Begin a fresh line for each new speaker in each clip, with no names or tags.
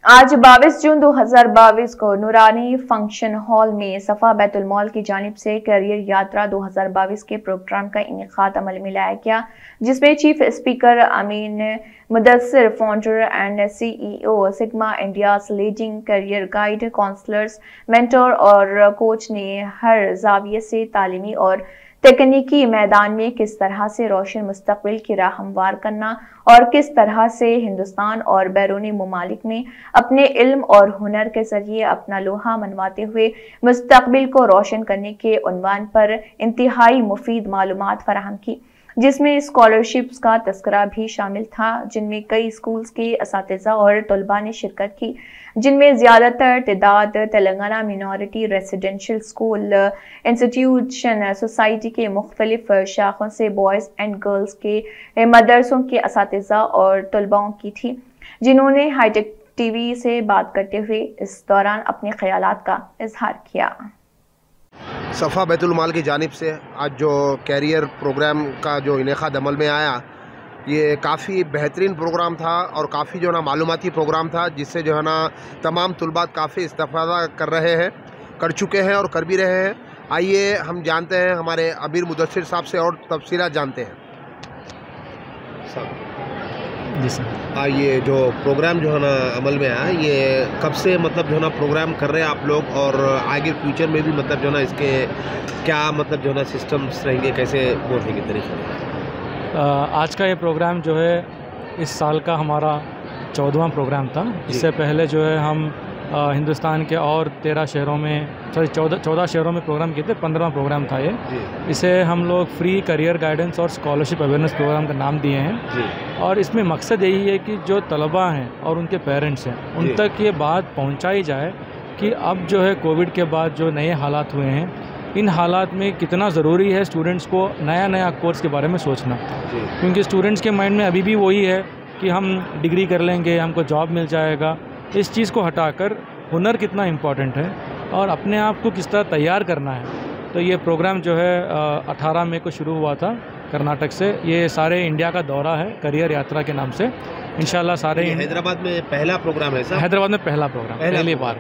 आज 22 जून 2022 को नूरानी फंक्शन हॉल में सफा बैतुल माल की जानिब से करियर यात्रा 2022 के प्रोग्राम का इनेकाद अमल में लाया गया, जिसमें chief speaker Amin Mudassir, founder and CEO Sigma India leading career guide, counsellors, mentor और कोच ने हर जाविये से तालीमी और तकनीकी मैदान में किस तरह से रोशन मुस्तकबिल की राह हमवार करना और किस तरह से हिंदुस्तान और बैरूनी ममालिक में अपने इल्म और हुनर के जरिए अपना लोहा मनवाते हुए मुस्तकबिल को रोशन करने के उन्वान पर इंतहाई मुफीद मालूमात फराहम की, जिसमें स्कॉलरशिप्स का तस्करा भी शामिल था, जिनमें कई स्कूल्स के असातिज़ा और तलबा ने शिरकत की, जिनमें ज़्यादातर तादाद Telangana minority residential school institution society के मुख्तलिफ शाखों से बॉयज़ एंड गर्ल्स के मदरसों के असातिज़ा और तलबाओं की थी, जिन्होंने हाईटेक TV से बात करते हुए इस दौरान अपने ख्यालात का इजहार किया।
सफ़ा बैतुल माल की जानिब से आज जो कैरियर प्रोग्राम का जो इनेकाद अमल में आया, ये काफ़ी बेहतरीन प्रोग्राम था और काफ़ी जो है ना मालूमाती प्रोग्राम था, जिससे जो है ना तमाम तुलबात काफ़ी इस्तेफ़ादा कर चुके हैं और कर भी रहे हैं। आइए हम जानते हैं हमारे अमीर मुदस्सिर साहब से और तफसीलात जानते हैं।
जी सर।
ये जो प्रोग्राम जो है ना अमल में आया, ये कब से मतलब जो है ना प्रोग्राम कर रहे हैं आप लोग, और आगे फ्यूचर में भी मतलब जो है ना इसके क्या मतलब जो है ना सिस्टम्स रहेंगे, कैसे वो रहेंगे तरीके?
आज का ये प्रोग्राम जो है इस साल का हमारा 14वां प्रोग्राम था। इससे पहले जो है हम हिंदुस्तान के और 13 शहरों में 14 शहरों में प्रोग्राम किए थे। 15वां प्रोग्राम था ये। इसे हम लोग फ्री करियर गाइडेंस और स्कॉलरशिप अवेयरनेस प्रोग्राम का नाम दिए हैं। और इसमें मकसद यही है कि जो तलबा हैं और उनके पेरेंट्स हैं, उन तक ये बात पहुंचाई जाए कि अब जो है कोविड के बाद जो नए हालात हुए हैं, इन हालात में कितना ज़रूरी है स्टूडेंट्स को नया कोर्स के बारे में सोचना। क्योंकि स्टूडेंट्स के माइंड में अभी भी वही है कि हम डिग्री कर लेंगे, हमको जॉब मिल जाएगा। इस चीज़ को हटाकर हुनर कितना इम्पॉर्टेंट है और अपने आप को किस तरह तैयार करना है। तो ये प्रोग्राम जो है 18 मई को शुरू हुआ था कर्नाटक से। ये सारे इंडिया का दौरा है करियर यात्रा के नाम से। इंशाल्लाह सारे
हैदराबाद में पहला प्रोग्राम है सर?
हैदराबाद में पहला प्रोग्राम, पहली बार।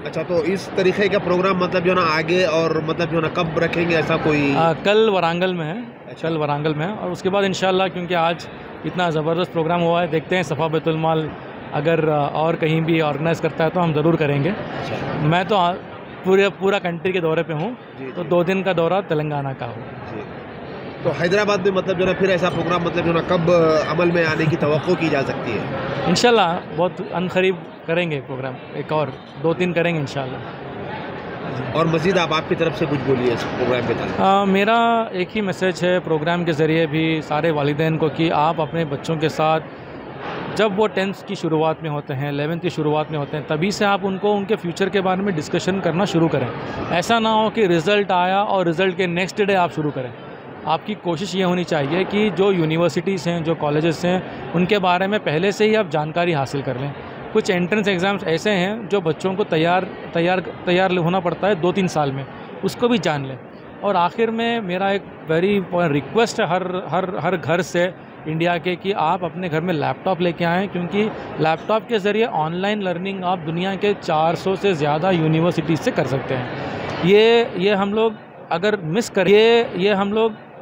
अच्छा, तो इस तरीके का प्रोग्राम मतलब जो ना आगे और मतलब जो ना कब रखेंगे, ऐसा कोई?
कल वारंगल में है। अच्छा। कल वारंगल में है और उसके बाद इंशाल्लाह, क्योंकि आज इतना ज़बरदस्त प्रोग्राम हुआ है, देखते हैं सफ़ा बैतुल माल अगर और कहीं भी ऑर्गेनाइज़ करता है तो हम ज़रूर करेंगे।
अच्छा।
मैं तो पूरा कंट्री के दौरे पे हूँ, तो 2 दिन का दौरा तेलंगाना का हो।
तो हैदराबाद में मतलब जो ना फिर ऐसा प्रोग्राम मतलब जो ना कब अमल में आने की तवक्को की जा सकती है?
इंशाल्लाह बहुत अनकरीब करेंगे प्रोग्राम, एक और 2-3 करेंगे इंशाल्लाह।
और मज़ीद आप आपकी तरफ से कुछ बोलिए इस प्रोग्राम के तहत।
मेरा एक ही मैसेज है प्रोग्राम के ज़रिए भी सारे वालिदैन को कि आप अपने बच्चों के साथ जब वो 10th की शुरुआत में होते हैं, 11th की शुरुआत में होते हैं, तभी से आप उनको उनके फ्यूचर के बारे में डिस्कशन करना शुरू करें। ऐसा ना हो कि रिज़ल्ट आया और रिज़ल्ट के नेक्स्ट डे आप शुरू करें। आपकी कोशिश ये होनी चाहिए कि जो यूनिवर्सिटीज़ हैं, जो कॉलेजेस हैं, उनके बारे में पहले से ही आप जानकारी हासिल कर लें। कुछ एंट्रेंस एग्ज़ाम्स ऐसे हैं जो बच्चों को तैयार होना पड़ता है 2-3 साल में, उसको भी जान लें। और आखिर में मेरा एक वेरी रिक्वेस्ट है हर घर से इंडिया के कि आप अपने घर में लैपटॉप लेके आएँ, क्योंकि लैपटॉप के ज़रिए ऑनलाइन लर्निंग आप दुनिया के 400 से ज़्यादा यूनिवर्सिटीज़ से कर सकते हैं। ये हम लोग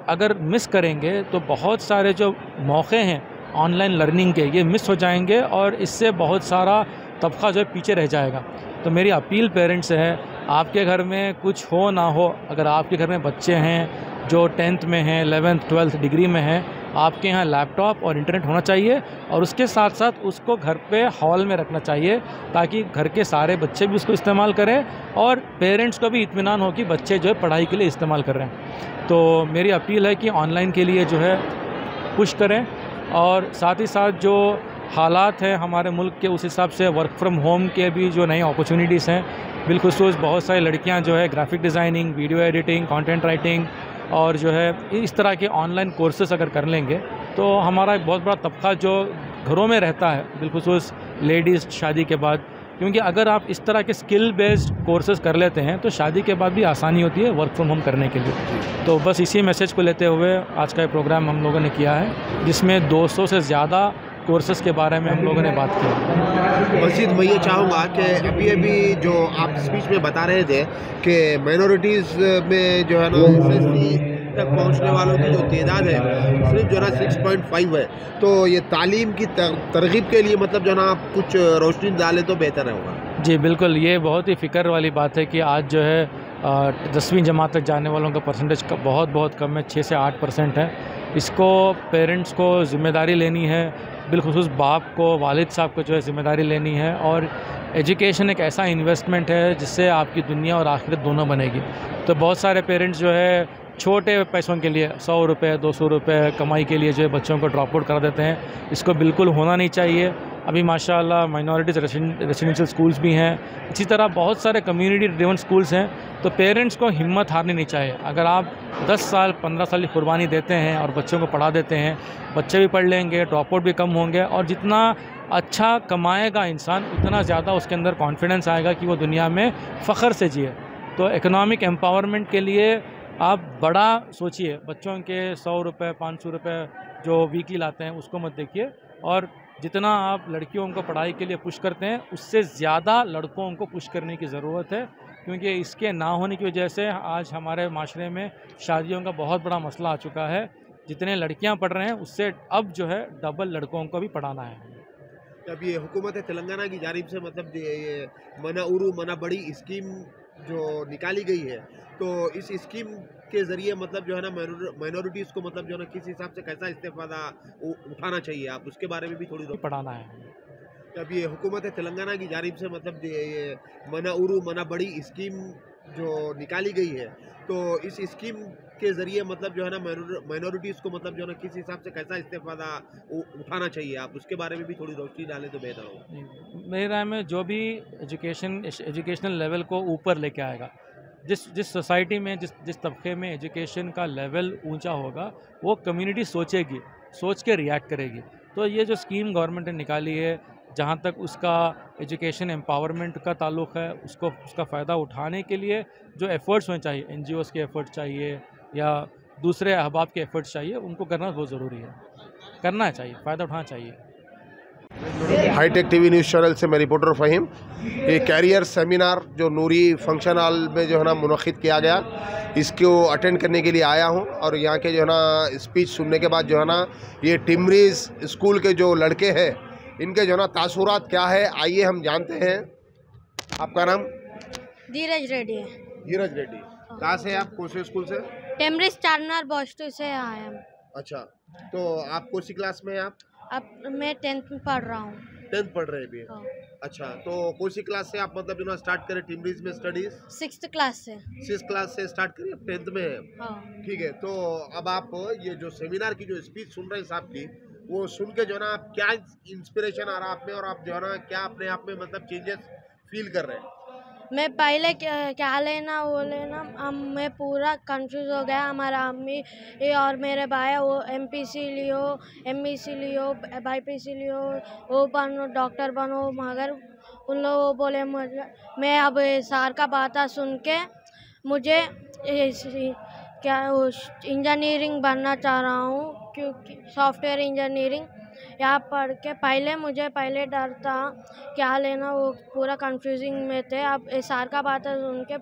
अगर मिस करेंगे तो बहुत सारे जो मौके हैं ऑनलाइन लर्निंग के, ये मिस हो जाएंगे और इससे बहुत सारा तबका जो है पीछे रह जाएगा। तो मेरी अपील पेरेंट्स से है, आपके घर में कुछ हो ना हो, अगर आपके घर में बच्चे हैं जो 10th में हैं, 11th 12th डिग्री में हैं, आपके यहाँ लैपटॉप और इंटरनेट होना चाहिए और उसके साथ साथ उसको घर पे हॉल में रखना चाहिए, ताकि घर के सारे बच्चे भी उसको इस्तेमाल करें और पेरेंट्स को भी इत्मीनान हो कि बच्चे जो है पढ़ाई के लिए इस्तेमाल कर रहे हैं। तो मेरी अपील है कि ऑनलाइन के लिए जो है पुश करें और साथ ही साथ जो हालात हैं हमारे मुल्क के, उस हिसाब से वर्क फ्रॉम होम के भी जो नई अपॉर्चुनिटीज़ हैं, बिलखुसूस बहुत सारी लड़कियां जो है graphic designing, video editing, content writing और जो है इस तरह के ऑनलाइन कोर्सेस अगर कर लेंगे तो हमारा एक बहुत बड़ा तबका जो घरों में रहता है, बिलखुसूस लेडीज़ शादी के बाद, क्योंकि अगर आप इस तरह के स्किल बेस्ड कोर्सेज कर लेते हैं तो शादी के बाद भी आसानी होती है वर्क फ्रॉम होम करने के लिए। तो बस इसी मैसेज को लेते हुए आज का ये प्रोग्राम हम लोगों ने किया है, जिसमें 200 से ज़्यादा कोर्सेस के बारे में हम लोगों ने बात की।
मजीद मैं ये चाहूँगा कि अभी जो आप स्पीच में बता रहे थे कि माइनॉरिटीज़ में जो है ना SSC तक पहुंचने वालों की जो तादाद है सिर्फ जो है ना 6.5 है, तो ये तालीम की तरगीब के लिए मतलब जो है ना आप कुछ रोशनी डालें तो बेहतर होगा।
जी बिल्कुल, ये बहुत ही फ़िक्र वाली बात है कि आज जो है 10वीं जमात तक जाने वालों का परसेंटेज बहुत कम है, 6 से 8% है। इसको पेरेंट्स को ज़िम्मेदारी लेनी है, बिलखुसूस बाप को, वालिद साहब को जो है ज़िम्मेदारी लेनी है। और एजुकेशन एक ऐसा इन्वेस्टमेंट है जिससे आपकी दुनिया और आखिरत दोनों बनेगी। तो बहुत सारे पेरेंट्स जो है छोटे पैसों के लिए 100 रुपये 200 रुपये कमाई के लिए जो है बच्चों को ड्रॉप आउट कर देते हैं। इसको बिल्कुल होना नहीं चाहिए। अभी माशाल्लाह माइनॉरिटीज़ रेसिडेंशियल स्कूल्स भी हैं, इसी तरह बहुत सारे कम्युनिटी ड्रिवन स्कूल्स हैं। तो पेरेंट्स को हिम्मत हारनी नहीं चाहिए। अगर आप 10 साल 15 साल की कुर्बानी देते हैं और बच्चों को पढ़ा देते हैं, बच्चे भी पढ़ लेंगे, ड्रॉप आउट भी कम होंगे, और जितना अच्छा कमाएगा इंसान उतना ज़्यादा उसके अंदर कॉन्फिडेंस आएगा कि वो दुनिया में फ़ख्र से जिए। तो इकोनॉमिक एम्पावरमेंट के लिए आप बड़ा सोचिए, बच्चों के 100 रुपये 500 रुपये जो वीकली लाते हैं उसको मत देखिए, और जितना आप लड़कियों को पढ़ाई के लिए पुश करते हैं उससे ज़्यादा लड़कों को पुश करने की ज़रूरत है, क्योंकि इसके ना होने की वजह से आज हमारे माशरे में शादियों का बहुत बड़ा मसला आ चुका है। जितने लड़कियां पढ़ रहे हैं उससे अब जो है डबल लड़कों को भी पढ़ाना है।
अब ये हुकूमत तेलंगाना की जानिब से मतलब ये मना उरू मना बड़ी स्कीम जो निकाली गई है, तो इस स्कीम के ज़रिए मतलब जो है ना माइनॉरिटीज़ को मतलब जो है ना किस हिसाब से कैसा इस्तेफादा उठाना चाहिए, आप उसके बारे में भी थोड़ी
पढ़ाना है।
अब ये हुकूमत तेलंगाना की जानिब से मतलब ये मना उरू मना बड़ी स्कीम जो निकाली गई है, तो इस स्कीम के ज़रिए मतलब जो है ना माइनॉरिटीज़ को मतलब जो है ना किस हिसाब से कैसा इस्तेफादा उठाना चाहिए, आप उसके बारे में भी थोड़ी रोशनी डालें तो बेहतर होगा।
मेरी राय में जो भी एजुकेशनल लेवल को ऊपर लेके आएगा, जिस सोसाइटी में जिस तबके में एजुकेशन का लेवल ऊंचा होगा वो कम्युनिटी सोचेगी, सोच के रिएक्ट करेगी। तो ये जो स्कीम गवर्नमेंट ने निकाली है, जहाँ तक उसका एजुकेशन एम्पावरमेंट का ताल्लुक़ है, उसका फ़ायदा उठाने के लिए जो एफ़र्ट्स होने चाहिए, NGOs के एफ़र्ट्स चाहिए या दूसरे अहबाब के एफ़र्ट्स चाहिए, उनको करना बहुत ज़रूरी है, करना चाहिए, फ़ायदा उठाना चाहिए।
हाईटेक टीवी न्यूज़ चैनल से मैं रिपोर्टर फ़हीम। ये कैरियर सेमिनार जो नूरी फंक्शन हॉल में जो है ना मुनक़िद किया गया, इसको अटेंड करने के लिए आया हूँ, और यहाँ के जो है ना स्पीच सुनने के बाद जो है ना ये टिमरीज़ स्कूल के जो लड़के हैं इनके जो है ना तासुरात क्या है, आइए हम जानते हैं। आपका नाम?
धीरज रेड्डी है।
धीरज रेड्डी, कहाँ से आप, कौन से स्कूल से?
टेमरिस चारनार बॉस्टो से आए हम।
अच्छा, तो आप कौन सी क्लास में हैं आप?
अब मैं 10th में पढ़ रहा हूँ।
10th पढ़ रहे हैं अभी? अच्छा, तो कौन सी क्लास से आप मतलब जो ना स्टार्ट करें टिमरीज़ में स्टडीज़?
6th क्लास से।
6th क्लास से स्टार्ट करिए, 10th में है। ठीक है, तो अब आप ये जो सेमिनार की जो स्पीच सुन रहे हैं साहब की, वो सुन के जो है ना आप क्या इंस्पिरेशन आ रहा है आप में, और आप जो है ना क्या अपने आप में मतलब चेंजेस फील कर रहे हैं?
मैं पहले क्या लेना वो लेना, अब मैं पूरा कंफ्यूज हो गया। हमारा अम्मी और मेरे भाई वो MPC लियो, MEC लियो, BPC लियो, वो बनो, डॉक्टर बनो, मगर उन लोग बोले मैं अब सर का बात सुन के मुझे क्या इंजीनियरिंग बनना चाह रहा हूँ, क्योंकि सॉफ्टवेयर इंजीनियरिंग यहाँ पढ़ के पहले डर था क्या लेना, वो पूरा कंफ्यूजिंग में थे। अब सर का बात सुन के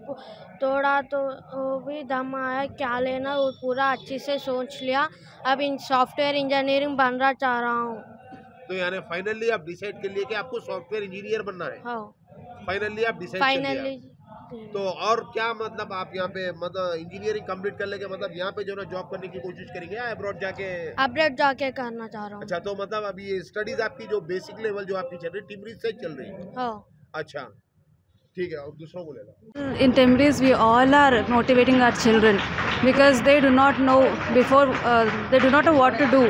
थोड़ा तो वो भी दम आया क्या लेना, वो पूरा अच्छे से सोच लिया। अब इन सॉफ्टवेयर इंजीनियरिंग बनना चाह रहा हूँ।
तो यानी फाइनली आप डिसाइड कर लिए कि आपको सॉफ्टवेयर इंजीनियर बनना है?
हाँ,
फाइनली आप डिसाइड कर लिया। तो और क्या मतलब आप यहाँ पे मतलब इंजीनियरिंग कंप्लीट कर लेके मतलब यहाँ पे जो ना जॉब करने की कोशिश करेंगे या अब्रॉड जाके
करना चाह रहा हूँ।
अच्छा, तो मतलब अभी ये स्टडीज आपकी जो बेसिक लेवल जो आपकी चल रही है टिमरीज से चल रही है?
हाँ।
अच्छा, ठीक है, और दूसरों को लेना।
In Timriz, we all are motivating our children because they do not know before, they do not know what to do.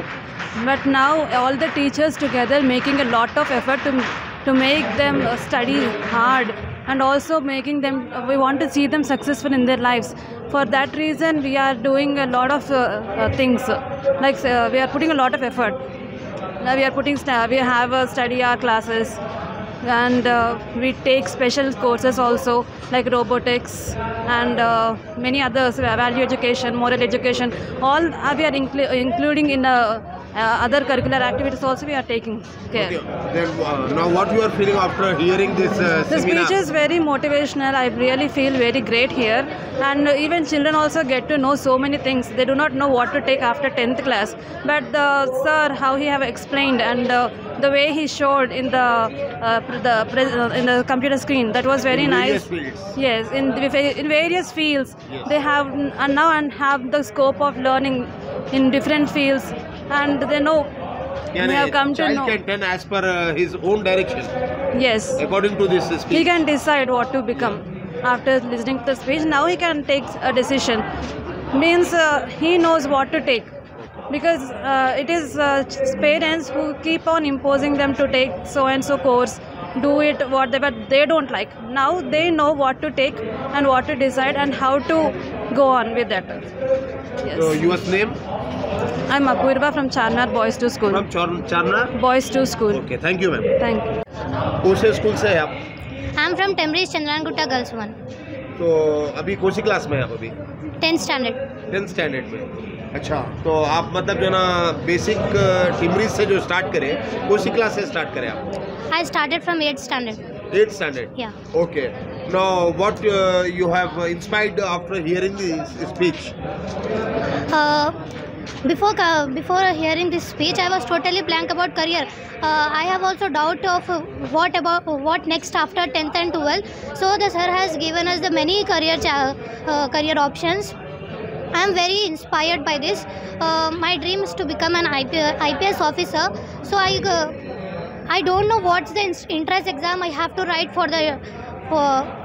But now all the teachers together making a lot of effort to make them study hard, and also making them, we want to see them successful in their lives. For that reason we are doing a lot of things, like we are putting a lot of effort. Now we have study hour classes, and we take special courses also like robotics and many others, value education, moral education, all we are including in other curricular activities also we are taking care.
Okay. Then now what you are feeling after hearing this
The
seminar?
speech is very motivational. I really feel very great here, and even children also get to know so many things. They do not know what to take after 10th class, but the sir, how he have explained, and the way he showed in the computer screen, that was very
In
nice.
various fields.
Yes, in various fields,
Yes.
they have now and have the scope of learning in different fields, and they know. We have come to
child
know.
can turn as per his own direction
Yes.
according to this speech.
He can decide what to become after listening to the speech. Now he can take a decision. Means he knows what to take, because it is parents who keep on imposing them to take so and so course, do it whatever they don't like. Now they know what to take and what to decide and how to go on with that. Yes.
So your name?
I'm Apurva from Charnar Boys to School.
From Charnar?
Boys to School.
Okay, thank you, ma'am.
Thank you.
कौन से school से है आप?
I am from टेम्बरेज Chandrayangutta girls 1
तो अभी कौन सी class में है आप अभी?
10th स्टैंडर्ड
10th स्टैंडर्ड में। अच्छा, तो आप मतलब जो ना बेसिक टिमरीज से जो स्टार्ट करें, कौन सी क्लास से स्टार्ट करें आप?
I started from 8th standard
8th standard?
Yeah.
Okay. Now, what you have inspired after hearing this speech?
Before hearing this speech, I was totally blank about career. I have also doubt of what next after 10th and 12th. So the sir has given us the many career options. I am very inspired by this. My dream is to become an IPS officer. So I don't know what's the entrance exam I have to write for the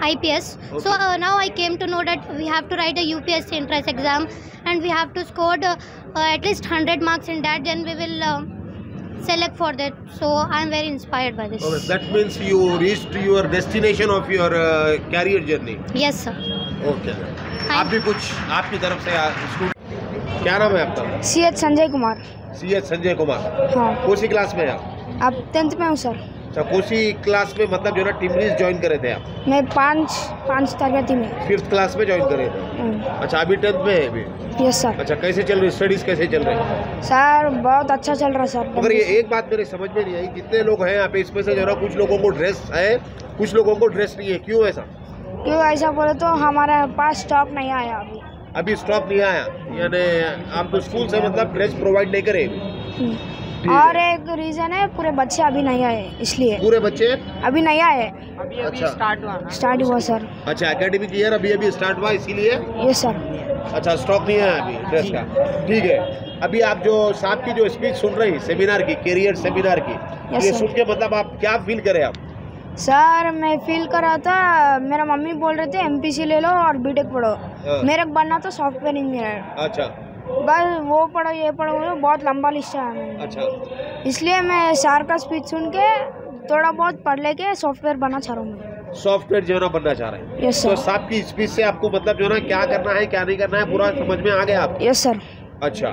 IPS.
Okay.
So now I came to know that we have to write a UPSC entrance exam, and we have to score at least 100 marks in that. Then we will select for that. So I am very inspired by this.
Okay, that means you reached your destination of your career journey.
Yes, sir.
Okay. आप भी कुछ आपकी तरफ से student, क्या नाम है आपका?
सीएच संजय कुमार।
सीएच संजय कुमार।
हाँ।
कौन सी क्लास में है आप?
अब 10th में हूँ सर।
अच्छा, कौन सी क्लास में मतलब जो ना टिमरीज ज्वाइन करे थे आप?
मैं पाँच तरगति में।
5th क्लास में ज्वाइन करे थे। अच्छा, अभी 10th में है अभी?
Yes sir.
अच्छा, कैसे चल रही स्टडीज, कैसे चल रही है?
सर बहुत अच्छा चल रहा है सर।
मगर ये एक बात मेरे समझ में नहीं आई, जितने लोग हैं यहाँ पे इसमें से जो ना कुछ लोगों को ड्रेस है, कुछ लोगों को ड्रेस नहीं है, क्यों ऐसा?
क्यों ऐसा बोले तो हमारे पास स्टॉक नहीं आया
अभी स्टॉक नहीं आया, यानी आप तो स्कूल से मतलब ड्रेस प्रोवाइड नहीं करे।
और एक रीजन है, पूरे बच्चे अभी नहीं आए, इसलिए
पूरे बच्चे
अभी नहीं आए।
अच्छा,
स्टार्ट हुआ सर।
अच्छा, एकेडमिक ईयर अभी स्टार्ट हुआ इसीलिए?
Yes sir.
अच्छा, स्टॉक नहीं आया अभी ड्रेस का, ठीक है। अभी आप जो साहब की जो स्पीच सुन रही सेमिनार की, कैरियर सेमिनार की, ये सुन के मतलब आप क्या फील करें आप?
सर मैं फील कर रहा था, मेरा मम्मी बोल रहे थे एमपीसी ले लो और बीटेक पढ़ो। मेरे को बनना तो सॉफ्टवेयर इंजीनियर।
अच्छा,
बस वो पढ़ो ये पढ़ो, बहुत लंबा लिस्ट है।
अच्छा,
इसलिए मैं सर का स्पीच सुन के थोड़ा बहुत पढ़ लेके सॉफ्टवेयर बनना चाह रहा हूँ।
सॉफ्टवेयर जो है ना बनना चाह रहे हैं?
यस
तो
सर।
साहब की स्पीच से आपको मतलब जो है ना क्या करना है क्या नहीं करना है पूरा समझ में आ गया आप?
Yes sir.
अच्छा,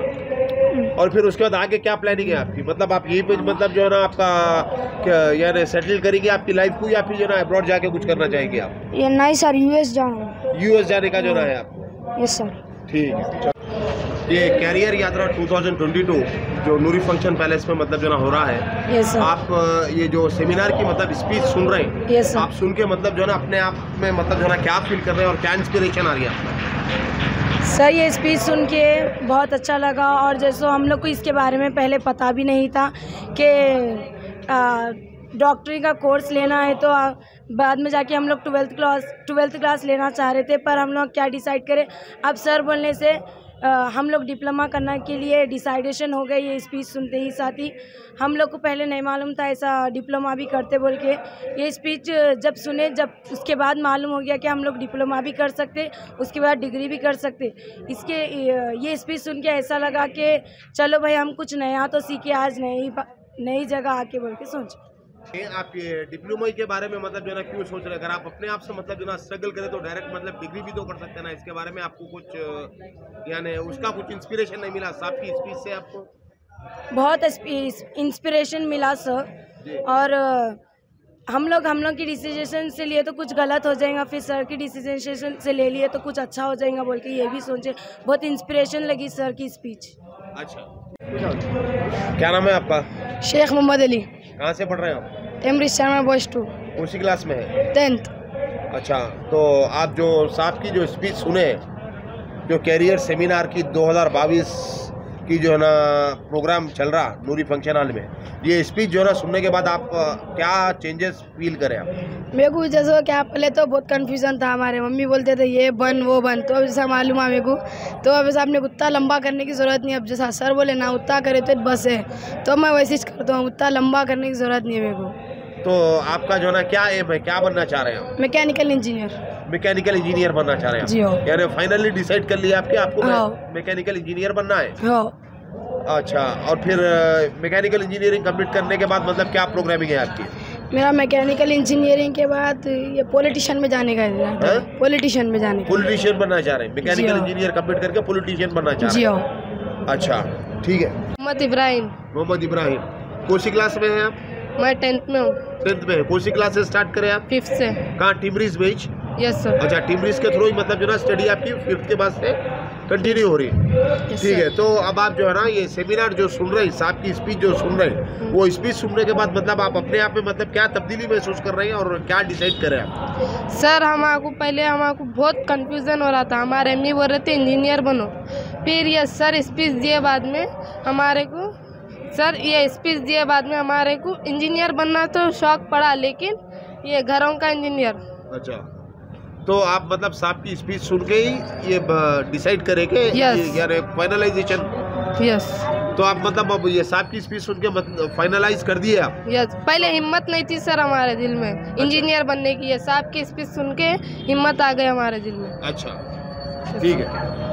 और फिर उसके बाद आगे क्या प्लानिंग है आपकी? मतलब आप यहीं पे मतलब जो है ना आपका यानी सेटल करेंगे आपकी लाइफ को, या फिर जो है ना अब्रॉड जाके कुछ करना चाहेंगे आप?
ये नहीं सर, यूएस जाना।
यूएस जाने का जो है है आपको?
Yes sir.
ठीक है। ये कैरियर यात्रा 2022 जो नूरी फंक्शन पैलेस में मतलब जो ना हो रहा है,
यस सर।
आप ये जो सेमिनार की मतलब स्पीच सुन रहे हैं,
यस सर।
आप सुन के मतलब जो है ना अपने आप में मतलब जो है ना क्या फील कर रहे हैं और क्या इंस्पिरेशन आ रही है आपको?
सर ये स्पीच सुन के बहुत अच्छा लगा, और जैसे हम लोग को इसके बारे में पहले पता भी नहीं था कि डॉक्टरी का कोर्स लेना है, तो बाद में जाके हम लोग 12th क्लास लेना चाह रहे थे, पर हम लोग क्या डिसाइड करें, अब सर बोलने से हम लोग डिप्लोमा करने के लिए डिसाइडेशन हो गई। ये स्पीच सुनते ही साथ ही हम लोग को पहले नहीं मालूम था ऐसा डिप्लोमा भी करते बोल के। ये स्पीच जब सुने, जब उसके बाद मालूम हो गया कि हम लोग डिप्लोमा भी कर सकते, उसके बाद डिग्री भी कर सकते। ये स्पीच सुन के ऐसा लगा कि चलो भाई हम कुछ नया तो सीखे आज नई जगह आके बोल के सोच।
आप ये डिप्लोमा के बारे में मतलब जो ना क्यों सोच रहे हैं? अगर आप अपने आप से मतलब जो ना स्ट्रगल करें तो डायरेक्ट मतलब डिग्री भी तो कर सकते हैं ना। इसके बारे में आपको कुछ यानी उसका कुछ इंस्पिरेशन नहीं मिला साहब की स्पीच से? आपको
बहुत इंस्पिरेशन मिला सर, और हम लोग की डिसीजन से लिए तो कुछ गलत हो जाएगा, फिर सर की डिसीजन से ले लिए तो कुछ अच्छा हो जाएगा बोल के ये भी सोचे। बहुत इंस्पिरेशन लगी सर की स्पीच।
अच्छा, क्या नाम है आपका?
शेख मोहम्मद अली।
कहाँ से पढ़ रहे हैं आप?
एमरी शर्मा बॉयज 2,
कौन सी क्लास में है?
10th।
अच्छा, तो आप जो साहब की जो स्पीच सुने, जो कैरियर सेमिनार की 2022 की जो है ना प्रोग्राम चल रहा नूरी फंक्शन हॉल में, ये स्पीच जो है ना सुनने के बाद आप क्या चेंजेस फील करें आप?
मेरे को जैसे क्या पहले तो बहुत कंफ्यूजन था, हमारे मम्मी बोलते थे ये बन वो बन, तो अब जैसा मालूम है मेरे को, तो अब जैसा आपने उतना लंबा करने की ज़रूरत नहीं। अब जैसा सर बोले ना उतना करे तो बस है, तो मैं वैसे ही करता हूँ, उतना लंबा करने की ज़रूरत नहीं है मेरे को।
तो आपका जो है ना क्या एम है, क्या बनना चाह रहे हैं आप?
Mechanical engineer.
मैकेनिकल इंजीनियर बनना चाह रहे हैं?
जी हाँ।
यानी फाइनली डिसाइड कर लिया आपको
हाँ।
मैकेनिकल इंजीनियर बनना है?
हाँ।
अच्छा, और फिर मैकेनिकल इंजीनियरिंग कंप्लीट करने के बाद मतलब क्या प्रोग्रामिंग है आपकी?
मेरा मैकेनिकल इंजीनियरिंग के बाद ये पॉलिटिशियन में जाने का है। पॉलिटिशियन में जाने का।
पॉलिटिशियन बनना चाह रहे हैं? मैकेनिकल इंजीनियर कंप्लीट करके पॉलिटिशियन बनना चाह रहे हैं?
जी हाँ।
अच्छा, ठीक है।
मोहम्मद इब्राहिम।
मोहम्मद इब्राहिम, कौन सी क्लास में हैं आप?
मैं 10th में हूँ।
10th में है। कौन सी क्लास से स्टार्ट करें आप?
5th से।
कहाँ, टिमरीज बेच?
Yes sir.
अच्छा, टिमरीज के थ्रू ही मतलब जो ना स्टडी आपकी 5th के बाद से कंटिन्यू हो रही है? ठीक है। तो अब आप जो है ना ये सेमिनार जो सुन रहे हैं, साहब की स्पीच जो सुन रहे हैं, वो स्पीच सुनने के बाद मतलब आप अपने आप में मतलब क्या तब्दीली महसूस कर रहे हैं और क्या डिसाइड करें आप?
सर पहले हमारे बहुत कंफ्यूजन हो रहा था, हमारे मम्मी बोल रहे थे इंजीनियर बनो, फिर ये सर स्पीच दिए बाद में हमारे को इंजीनियर बनना तो शौक पड़ा, लेकिन ये घरों का इंजीनियर।
अच्छा, तो आप मतलब साहब की स्पीच सुन के ही ये डिसाइड करेंगे? यानी फाइनलाइजेशन?
यस।
तो आप मतलब अब ये साहब की स्पीच सुन के फाइनलाइज कर दिए आप?
यस। पहले हिम्मत नहीं थी सर हमारे दिल में इंजीनियर बनने की, ये साहब की स्पीच सुन के हिम्मत आ गई हमारे दिल में।
अच्छा, ठीक है।